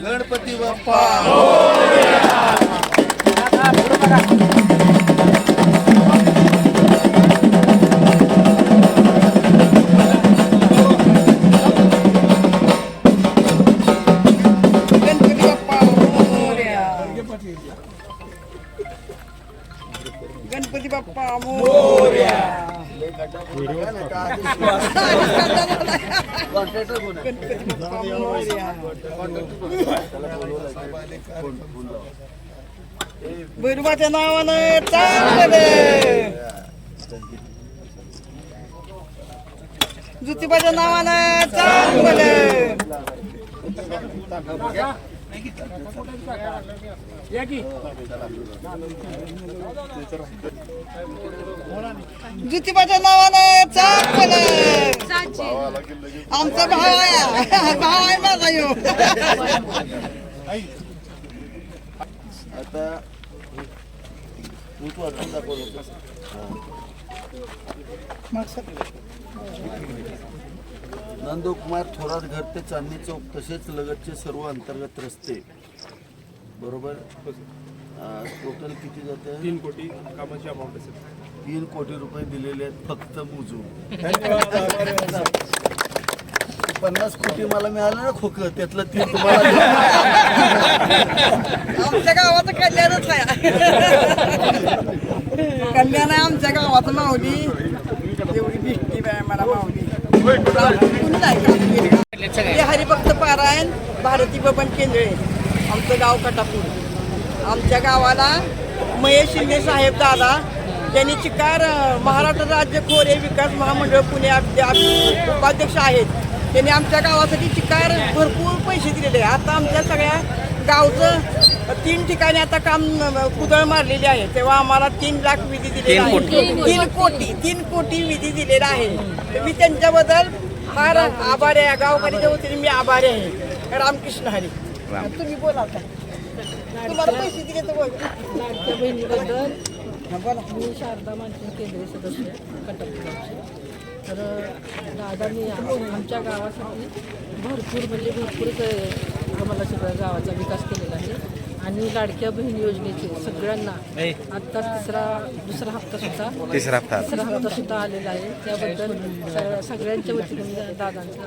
गणपती बाप्पा गणपती बाप्पा मोरया. गणपती बाप्पा मोरया. भैरवाच्या नावानं चांगलं, ज्योतिबाच्या नावानं चांगलं, ज्योतिबाच्या नावानं चांगलं. आमचा भाव आहे, भाव आहे माझा यो. आता वाचून दाखवलं. नंदकुमार थोरात घर ते चांदणी चौक तसेच लगतचे सर्व अंतर्गत रस्ते बरोबर टोटल किती जाते? 3 कोटी कामाची अमाऊंट असेल. 3 कोटी रुपये दिलेले आहेत फक्त मोजून. 50 कोटी मला मिळालं ना खोक, त्यातलं 3 तुम्हाला. आमच्या गावाचं कल्याणच आहे, कल्याण आहे आमच्या गावाचं. माऊली एवढी भिष्टी बाय मला माऊली. हे हरिभक्त पारायण भारती बबन केंद्रे, आमचं गाव कटापूर. आमच्या गावाला महेश शिंदे साहेब दादा त्यांनी चिकार महाराष्ट्र राज्य खोरे विकास महामंडळ पुणे उपाध्यक्ष आहेत. त्यांनी आमच्या गावासाठी चिकार भरपूर पैसे दिलेले आहे. आता आमच्या सगळ्या गावचं 3 ठिकाणी आता काम कुदळ मारलेली आहे. तेव्हा आम्हाला 3 लाख विधी दिलेला आहे. 3 कोटी विधी दिलेला आहे. मी त्यांच्याबद्दल फार आभारी आहे. गावकऱ्याच्या वतीने मी आभारी आहे. रामकृष्ण हरी. तुम्ही बोला, तुम्हाला पैसे दिले तर बोल. लाडक्या बहिणीबद्दल मी शारदा मानसिंग केंद्रीय सदस्य कटकपूरचे. तर दादांनी आमच्या गावासाठी भरपूरच आम्हाला सगळ्या गावाचा विकास केलेला आहे. आणि लाडक्या बहीण योजनेचे सगळ्यांना आता दुसरा हप्ता सुद्धा आलेला आहे. त्याबद्दल सगळ्यांच्या वतीने दादांचा